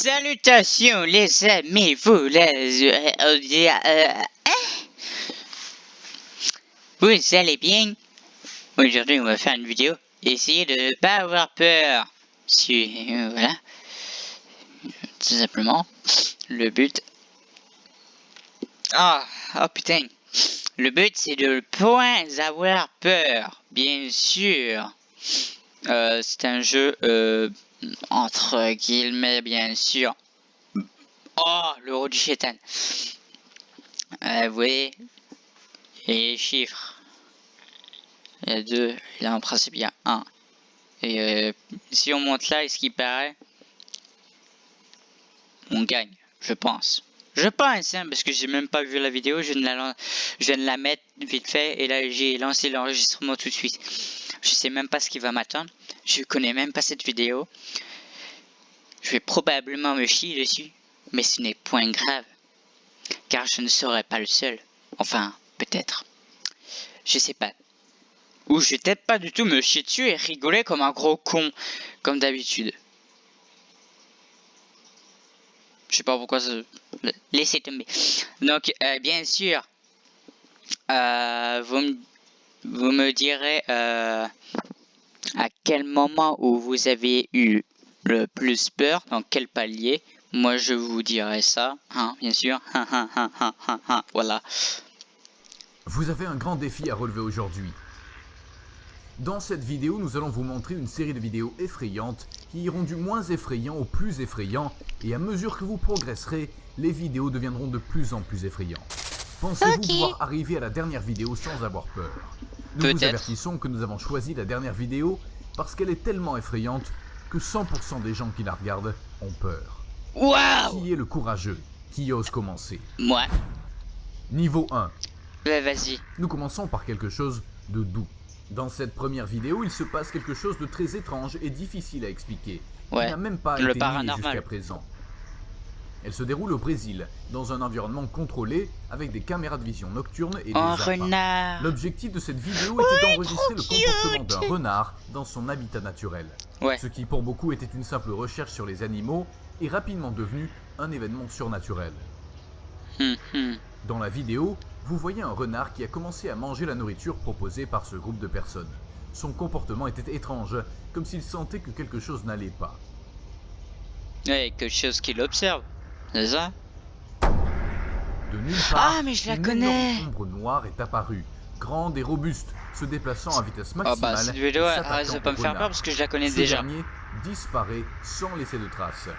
Salutations les amis, vous allez bien? Aujourd'hui on va faire une vidéo, essayer de ne pas avoir peur. Voilà, tout simplement, le but... Oh putain, le but c'est de ne point avoir peur, bien sûr. C'est un jeu, entre guillemets, bien sûr. Oh, le rôle du chétan. Vous voyez, les chiffres. Il y a 2, là en principe il y a 1. Et si on monte là, et ce qui paraît, on gagne, je pense. Je pense, hein, parce que j'ai même pas vu la vidéo, je viens de la mettre vite fait, et là j'ai lancé l'enregistrement tout de suite. Je sais même pas ce qui va m'attendre, je connais même pas cette vidéo. Je vais probablement me chier dessus, mais ce n'est point grave, car je ne serai pas le seul. Enfin, peut-être. Je sais pas. Ou je vais peut-être pas du tout me chier dessus et rigoler comme un gros con, comme d'habitude. Je sais pas pourquoi ça... Laissez tomber. Donc, bien sûr, vous me direz à quel moment où vous avez eu le plus peur, dans quel palier. Moi, je vous dirai ça, hein, bien sûr. Voilà. Vous avez un grand défi à relever aujourd'hui. Dans cette vidéo, nous allons vous montrer une série de vidéos effrayantes qui iront du moins effrayant au plus effrayant, et à mesure que vous progresserez, les vidéos deviendront de plus en plus effrayantes. Pensez-vous pouvoir arriver à la dernière vidéo sans avoir peur? Nous vous avertissons que nous avons choisi la dernière vidéo parce qu'elle est tellement effrayante que 100% des gens qui la regardent ont peur. Waouh! Qui est le courageux? Qui ose commencer? Moi. Niveau 1. Vas-y. Nous commençons par quelque chose de doux. Dans cette première vidéo, il se passe quelque chose de très étrange et difficile à expliquer, qui n'a même pas été nié jusqu'à présent. Elle se déroule au Brésil, dans un environnement contrôlé, avec des caméras de vision nocturne et des appâts. L'objectif de cette vidéo était d'enregistrer le comportement d'un renard dans son habitat naturel. Ce qui pour beaucoup était une simple recherche sur les animaux, est rapidement devenu un événement surnaturel. Dans la vidéo, vous voyez un renard qui a commencé à manger la nourriture proposée par ce groupe de personnes. Son comportement était étrange, comme s'il sentait que quelque chose n'allait pas. Ouais, quelque chose qu'il observe, c'est ça? De nulle part, mais je la une connais. énorme ombre noire est apparue, grande et robuste, se déplaçant à vitesse maximale. Cette vidéo arrête de pas me faire peur parce que je la connais déjà. Ce dernier disparaît sans laisser de traces.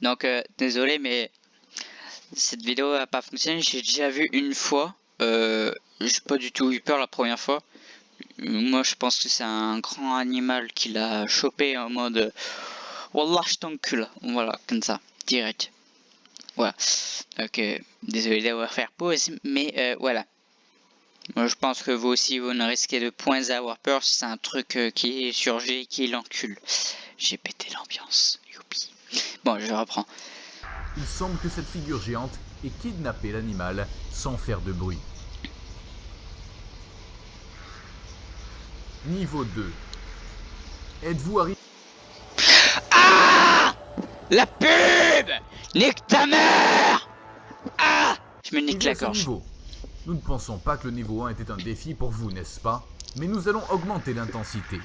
Donc, désolé, mais cette vidéo a pas fonctionné. J'ai déjà vu une fois. J'ai pas du tout eu peur la première fois. Moi, je pense que c'est un grand animal qui l'a chopé en mode Wallah, je t'encule. Voilà, comme ça, direct. Voilà. Ok, désolé d'avoir fait pause, mais voilà. Moi, je pense que vous aussi, vous ne risquez de point avoir peur si c'est un truc qui est surgé, qui l'encule. J'ai pété l'ambiance. Youpi. Bon, je reprends. Il semble que cette figure géante ait kidnappé l'animal sans faire de bruit. Niveau 2. Êtes-vous arrivé... Ah! La pub! Nique ta mère! Ah! Je me nique la gorge. Nous ne pensons pas que le niveau 1 était un défi pour vous, n'est-ce pas? Mais nous allons augmenter l'intensité.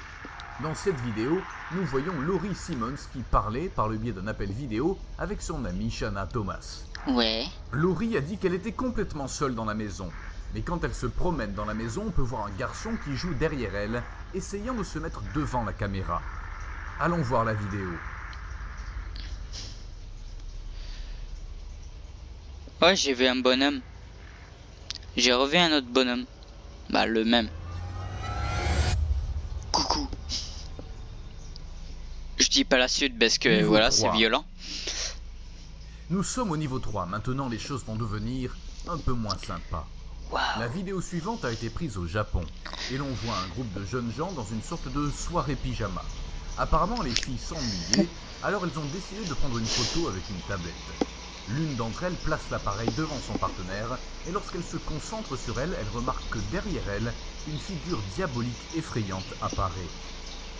Dans cette vidéo, nous voyons Laurie Simmons qui parlait par le biais d'un appel vidéo avec son amie Shanna Thomas. Ouais. Laurie a dit qu'elle était complètement seule dans la maison. Mais quand elle se promène dans la maison, on peut voir un garçon qui joue derrière elle, essayant de se mettre devant la caméra. Allons voir la vidéo. Ouais, j'ai vu un bonhomme. J'ai revu un autre bonhomme. Bah, le même. Coucou. Je dis pas la suite parce que Niveau voilà, 3. c'est violent. Nous sommes au niveau 3. Maintenant, les choses vont devenir un peu moins sympas. Wow. La vidéo suivante a été prise au Japon. Et l'on voit un groupe de jeunes gens dans une sorte de soirée pyjama. Apparemment, les filles s'ennuyaient, alors elles ont décidé de prendre une photo avec une tablette. L'une d'entre elles place l'appareil devant son partenaire, et lorsqu'elle se concentre sur elle, elle remarque que derrière elle, une figure diabolique effrayante apparaît.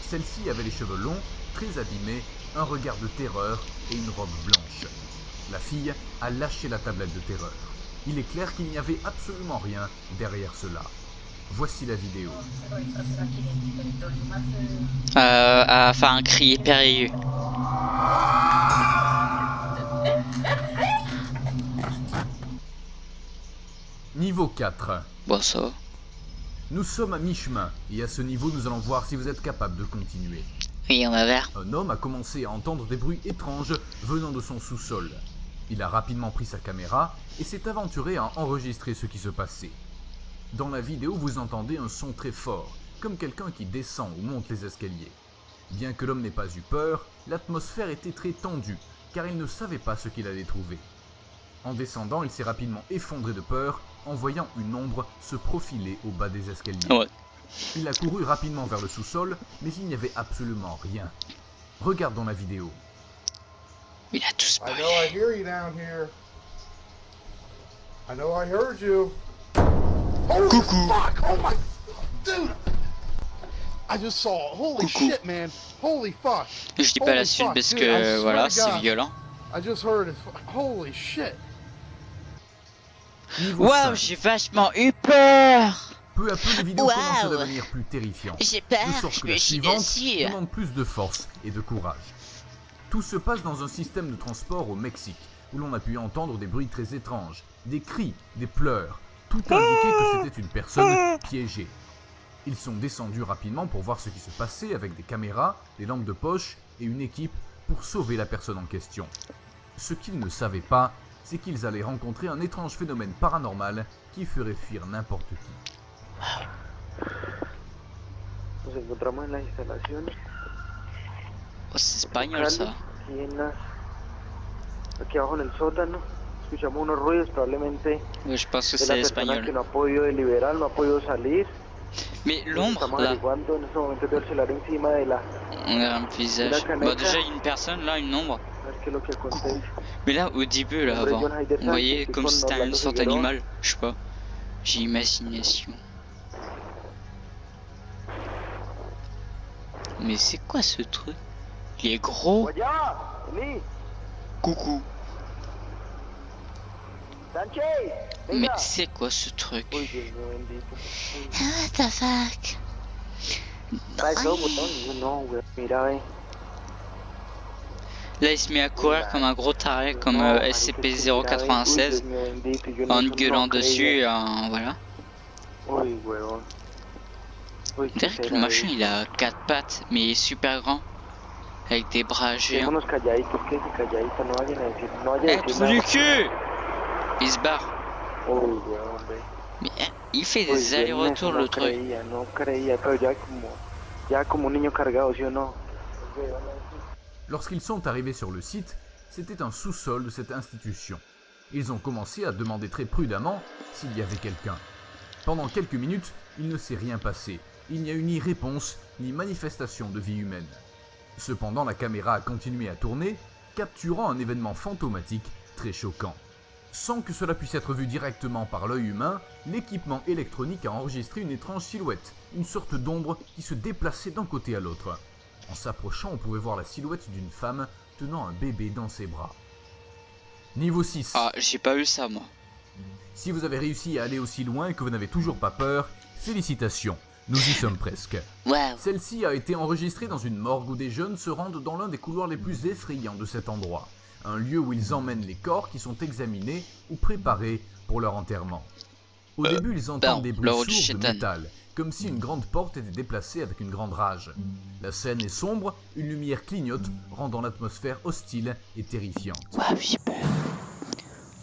Celle-ci avait les cheveux longs, très abîmés, un regard de terreur et une robe blanche. La fille a lâché la tablette de terreur. Il est clair qu'il n'y avait absolument rien derrière cela. Voici la vidéo. Enfin, un cri périlleux. Niveau 4. Bon, ça va. Nous sommes à mi-chemin, et à ce niveau, nous allons voir si vous êtes capable de continuer. Oui, on va voir. Un homme a commencé à entendre des bruits étranges venant de son sous-sol. Il a rapidement pris sa caméra et s'est aventuré à enregistrer ce qui se passait. Dans la vidéo, vous entendez un son très fort, comme quelqu'un qui descend ou monte les escaliers. Bien que l'homme n'ait pas eu peur, l'atmosphère était très tendue, car il ne savait pas ce qu'il allait trouver. En descendant, il s'est rapidement effondré de peur en voyant une ombre se profiler au bas des escaliers. Ouais. Il a couru rapidement vers le sous-sol, mais il n'y avait absolument rien. Regardons la vidéo. Il a tout spoilé. I know I hear you down here. I know I heard you. Coucou. Fuck! Oh my... Dude! I just saw it. Holy Coucou. shit, man. Holy fuck. Je dis pas la suite parce que voilà, c'est violent. I just heard it. Holy shit. Waouh, j'ai vachement eu peur. Peu à peu, les vidéos commencent à devenir plus terrifiantes. J'ai peur, de sorte que la suivante demande plus de force et de courage. Tout se passe dans un système de transport au Mexique, où l'on a pu entendre des bruits très étranges, des cris, des pleurs. Tout indiquait que c'était une personne piégée. Ils sont descendus rapidement pour voir ce qui se passait avec des caméras, des lampes de poche et une équipe pour sauver la personne en question. Ce qu'ils ne savaient pas, c'est qu'ils allaient rencontrer un étrange phénomène paranormal qui ferait fuir n'importe qui. Nos encontramos en las instalaciones. Oh, c'est espagnol ça. Aquí abajo en el sótano. Escuchamos unos ruidos, probablemente Oui, je pense que de c'est la persona espagnol. que no ha podido deliberar, no ha podido salir. Mais l'ombre Estamos là, averiguando en este momento del celular encima de la. on a un visage. Bah déjà une personne là, une ombre. A ver qué es lo que acontece. Mais là au début là avant, vous voyez comme si c'était une sorte d'animal, je sais pas. J'ai imagination. Mais c'est quoi ce truc? Il est gros. Allá, vení, Coucou. Sánchez, Mais venga. c'est quoi ce truc? Uy, Dios mío bendito. What the fuck? ¿Sabes todo, botón? No, güey, mira, ve. Là il se met à courir comme un gros taré, comme SCP-096, en gueulant dessus, voilà. Uy, huevón. Uy, On dirait que le machin il a 4 pattes, mais il est super grand, avec des bras géants. Quedémonos calladitos, quédense calladitos, no vayan a decir, no vayan a Eh, decir trou du nada. cul! Il se barre. Uy, huevón, ve. Mais il fait Uy, des yo en allers-retours eso le no truc. creía, no creía, pero ya como un niño cargado, ¿sí o no? Lorsqu'ils sont arrivés sur le site, c'était un sous-sol de cette institution. Ils ont commencé à demander très prudemment s'il y avait quelqu'un. Pendant quelques minutes, il ne s'est rien passé. Il n'y a eu ni réponse, ni manifestation de vie humaine. Cependant, la caméra a continué à tourner, capturant un événement fantomatique très choquant. Sans que cela puisse être vu directement par l'œil humain, l'équipement électronique a enregistré une étrange silhouette, une sorte d'ombre qui se déplaçait d'un côté à l'autre. En s'approchant, on pouvait voir la silhouette d'une femme tenant un bébé dans ses bras. Niveau 6. Ah, j'ai pas eu ça moi. Si vous avez réussi à aller aussi loin et que vous n'avez toujours pas peur, félicitations, nous y sommes presque. Waouh. Celle-ci a été enregistrée dans une morgue où des jeunes se rendent dans l'un des couloirs les plus effrayants de cet endroit. Un lieu où ils emmènent les corps qui sont examinés ou préparés pour leur enterrement. Au début, ils entendent des bruits sourds de métal, comme si une grande porte était déplacée avec une grande rage. La scène est sombre, une lumière clignote, rendant l'atmosphère hostile et terrifiante. Waouh, j'ai peur.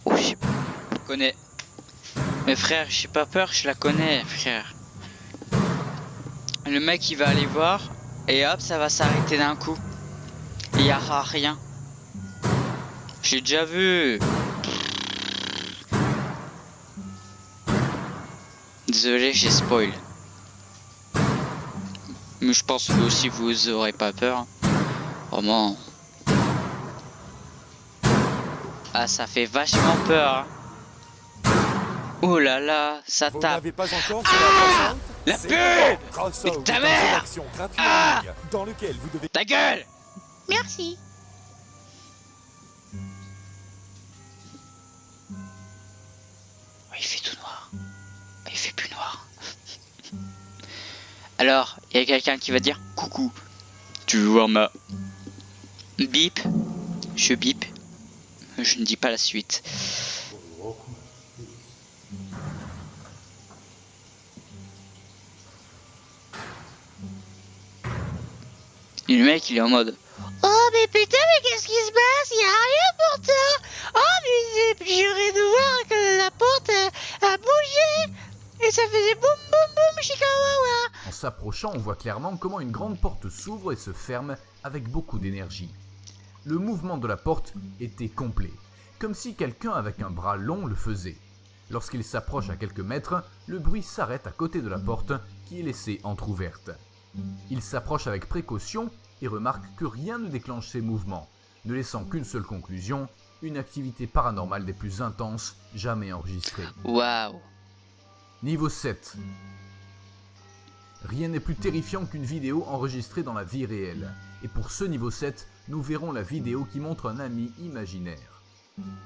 Oh, j'ai peur. Je connais. Mais frère, j'ai pas peur, je la connais, frère. Le mec il va aller voir et hop, ça va s'arrêter d'un coup. Il y aura rien. J'ai déjà vu. Désolé, j'ai spoil. Mais je pense que vous aussi vous aurez pas peur. Vraiment. Ah, ça fait vachement peur. Hein. Oh là là, ça Vous tape. n'avez pas encore fait La c'est pub Crossout Mais ta est un jeu mère d'action gratuit Ah dans lequel vous devez Ta gueule Merci. Oh, il fait tout noir. Il fait plus noir. Alors, il y a quelqu'un qui va dire coucou. Tu veux voir ma bip? Je bip. Je ne dis pas la suite. Et le mec il est en mode oh mais putain mais qu'est-ce qui se passe? Il y a rien pour toi. Oh mais j'aurais de voir que la porte a bougé. Et ça faisait boum boum boum chikawawa. En s'approchant, on voit clairement comment une grande porte s'ouvre et se ferme avec beaucoup d'énergie. Le mouvement de la porte était complet, comme si quelqu'un avec un bras long le faisait. Lorsqu'il s'approche à quelques mètres, le bruit s'arrête à côté de la porte qui est laissée entr'ouverte. Il s'approche avec précaution et remarque que rien ne déclenche ces mouvements, ne laissant qu'une seule conclusion, une activité paranormale des plus intenses jamais enregistrée. Waouh. Niveau 7. Rien n'est plus terrifiant qu'une vidéo enregistrée dans la vie réelle. Et pour ce niveau 7, nous verrons la vidéo qui montre un ami imaginaire.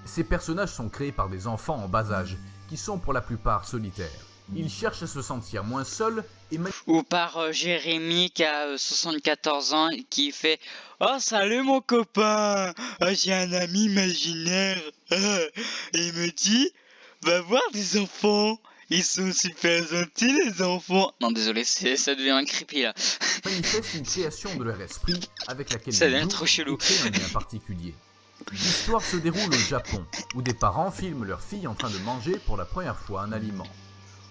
Ces personnages sont créés par des enfants en bas âge, qui sont pour la plupart solitaires. Ils cherchent à se sentir moins seuls et ou par Jérémy qui a 74 ans et qui fait oh salut mon copain, j'ai un ami imaginaire et il me dit va voir des enfants, ils sont super gentils les enfants. Non désolé, ça devient un creepy là. Manifeste une création de leur esprit avec laquelle ça ils devient jouent trop chelou. et créent un lien particulier. L'histoire se déroule au Japon, où des parents filment leur fille en train de manger pour la première fois un aliment.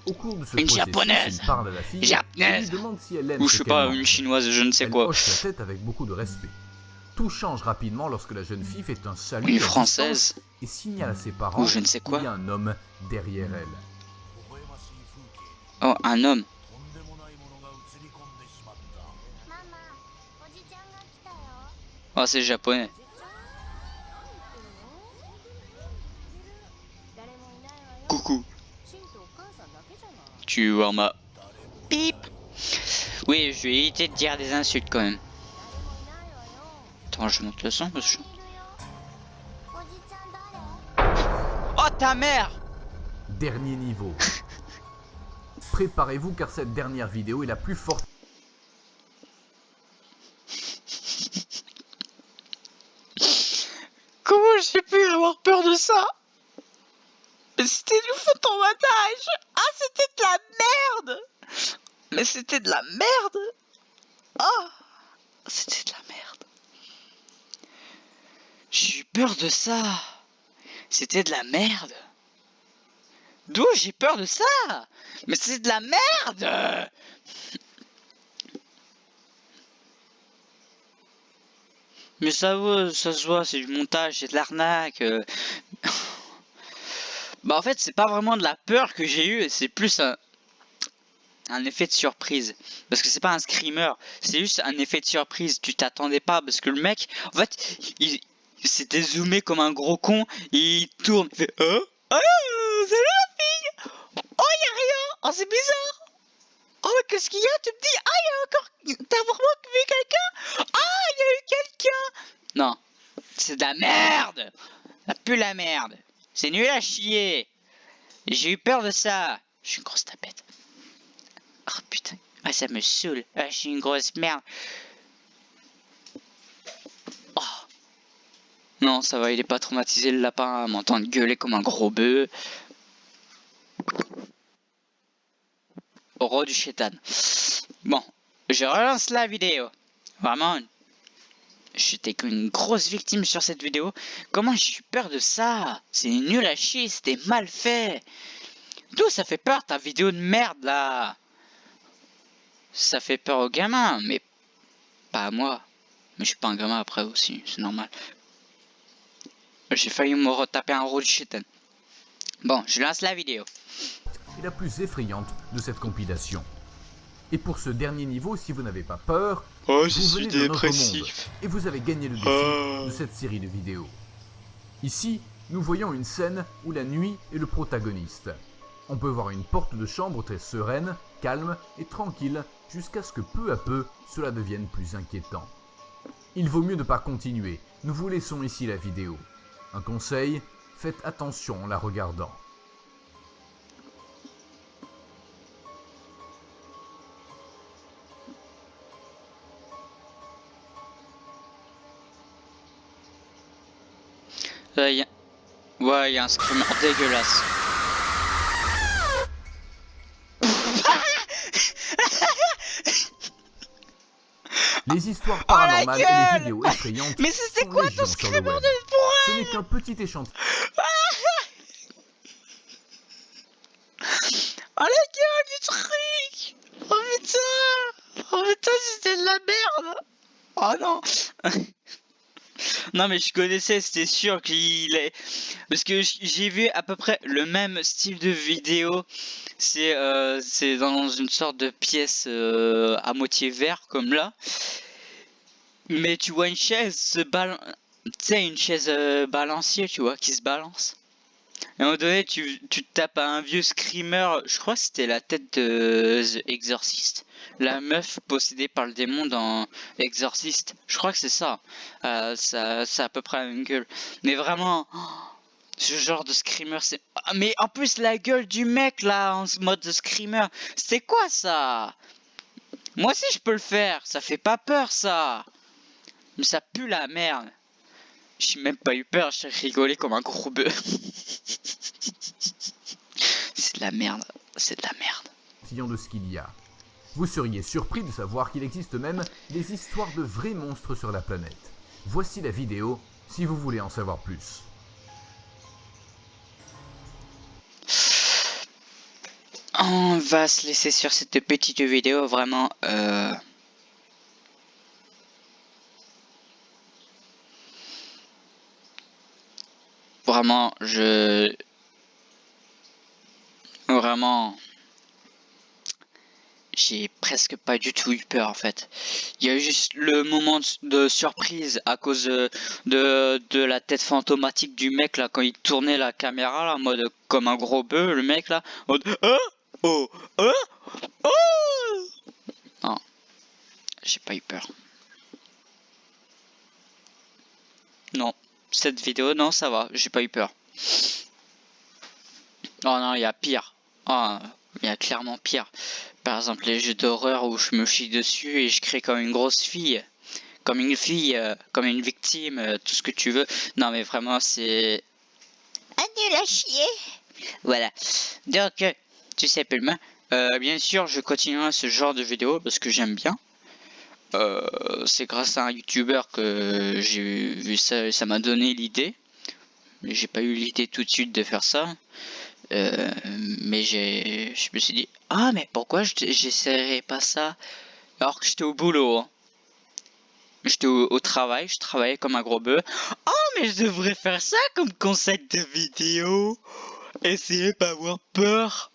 Au cours de ce une processus, japonaise. il parle à la fille et lui demande si elle aime ou ce je sais qu'elle pas, mange. une chinoise, je ne sais Elle quoi. hoche la tête avec beaucoup de respect. Tout change rapidement lorsque la jeune fille fait un salut Une à française. distance et signale à ses parents Ou je ne sais quoi. qu'il y a un homme derrière elle. Oh, un homme. Oh, c'est japonais. Coucou. Tu vois ma pip. Oui, je vais éviter de dire des insultes quand même. Attends, je monte le son parce que... Oh ta mère. Dernier niveau. Préparez-vous car cette dernière vidéo est la plus forte. Comment j'ai pu avoir peur de ça? Mais c'était du photomontage. Ah, c'était de la merde. Mais c'était de la merde. Oh, c'était de la merde. J'ai eu peur de ça. C'était de la merde. D'où j'ai peur de ça? Mais c'est de la merde. Mais ça se voit, c'est du montage, c'est de l'arnaque. Bah en fait c'est pas vraiment de la peur que j'ai eu, c'est plus un effet de surprise. Parce que c'est pas un screamer, c'est juste un effet de surprise. Tu t'attendais pas parce que le mec, en fait, il s'était zoomé comme un gros con. Il tourne, il fait oh salut la fille. Oh y a rien, oh c'est bizarre. Oh mais qu'est-ce qu'il y a? Tu me dis ah il y a encore, t'as vraiment vu quelqu'un? Ah il y a eu quelqu'un. Non, c'est de la merde. Ça pue la merde. C'est nul à chier. J'ai eu peur de ça. Je suis une grosse tapette. Oh putain. Ah ça me saoule. Ah, je suis une grosse merde. Oh. Non ça va, il est pas traumatisé le lapin à m'entendre gueuler comme un gros bœuf. Au roi du chétan. Bon, je relance la vidéo. Vraiment. J'étais qu'une grosse victime sur cette vidéo. Comment j'ai eu peur de ça? C'est nul à chier, c'était mal fait. D'où ça fait peur ta vidéo de merde là? Ça fait peur aux gamins, mais pas à moi. Mais je suis pas un gamin après aussi, c'est normal. J'ai failli me retaper un rôle de chétan. Bon, je lance la vidéo. Et la plus effrayante de cette compilation. Et pour ce dernier niveau, si vous n'avez pas peur, oh, je vous suis venez d'un autre monde dépressif. et vous avez gagné le défi de cette série de vidéos. Ici, nous voyons une scène où la nuit est le protagoniste. On peut voir une porte de chambre très sereine, calme et tranquille, jusqu'à ce que peu à peu, cela devienne plus inquiétant. Il vaut mieux ne pas continuer, nous vous laissons ici la vidéo. Un conseil, faites attention en la regardant. Ouais, y a un screamer dégueulasse. Les histoires paranormales et les vidéos effrayantes. Mais c'était quoi ton screamer de bois? Ce n'est qu'un petit échantillon. Oh la gueule du truc! Oh putain! Oh putain, c'était de la merde! Oh non! Non mais je connaissais, c'était sûr qu'il est... Parce que j'ai vu à peu près le même style de vidéo. C'est dans une sorte de pièce à moitié vert comme là. Mais tu vois une chaise se balancer. Tu sais, une chaise balancier, tu vois, qui se balance. À un moment donné, tu tapes à un vieux screamer, je crois que c'était la tête de The Exorcist. La meuf possédée par le démon dans Exorcist. Je crois que c'est ça. Ça a à peu près la même gueule. Mais vraiment, ce genre de screamer, c'est... Ah, mais en plus, la gueule du mec, là, en mode de screamer, c'est quoi ça? Moi aussi, je peux le faire. Ça fait pas peur, ça. Mais ça pue la merde. J'ai même pas eu peur, j'ai rigolé comme un gros bœuf. C'est de la merde, c'est de la merde. De ce qu'il y a. Vous seriez surpris de savoir qu'il existe même des histoires de vrais monstres sur la planète. Voici la vidéo si vous voulez en savoir plus. On va se laisser sur cette petite vidéo, vraiment. Vraiment, j'ai presque pas du tout eu peur en fait. Il y a eu juste le moment de surprise à cause de la tête fantomatique du mec là quand il tournait la caméra là en mode comme un gros bœuf, le mec là en mode oh non, j'ai pas eu peur. Non, cette vidéo non ça va, j'ai pas eu peur. Oh non, il y a pire. Oh, il y a clairement pire. Par exemple, les jeux d'horreur où je me chie dessus et je crie comme une grosse fille. Comme une fille, comme une victime, tout ce que tu veux. Non, mais vraiment, c'est... nul à chier. Voilà. Donc, tu sais, Pelma, bien sûr, je continuerai ce genre de vidéo parce que j'aime bien. C'est grâce à un youtubeur que j'ai vu ça, ça m'a donné l'idée. Mais j'ai pas eu l'idée tout de suite de faire ça. Mais je me suis dit, ah mais pourquoi j'essaierais pas ça alors que j'étais au boulot, hein. J'étais au travail, je travaillais comme un gros bœuf. Oh mais je devrais faire ça comme concept de vidéo. Essayer pas avoir peur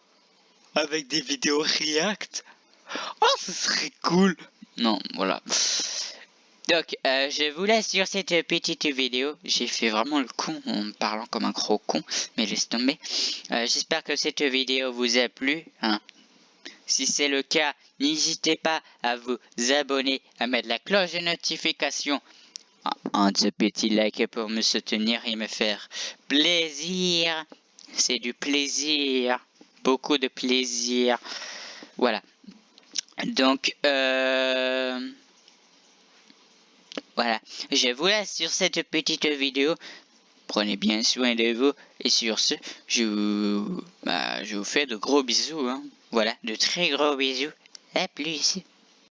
avec des vidéos react. Oh ce serait cool. Non voilà. Donc, je vous laisse sur cette petite vidéo. J'ai fait vraiment le con en me parlant comme un gros con, mais laisse tomber. J'espère que cette vidéo vous a plu. Hein. Si c'est le cas, n'hésitez pas à vous abonner, à mettre la cloche de notification. Un petit like pour me soutenir et me faire plaisir. C'est du plaisir. Beaucoup de plaisir. Voilà. Donc, voilà, je vous laisse sur cette petite vidéo. Prenez bien soin de vous. Et sur ce, je vous fais de gros bisous. Hein. Voilà, de très gros bisous. À plus.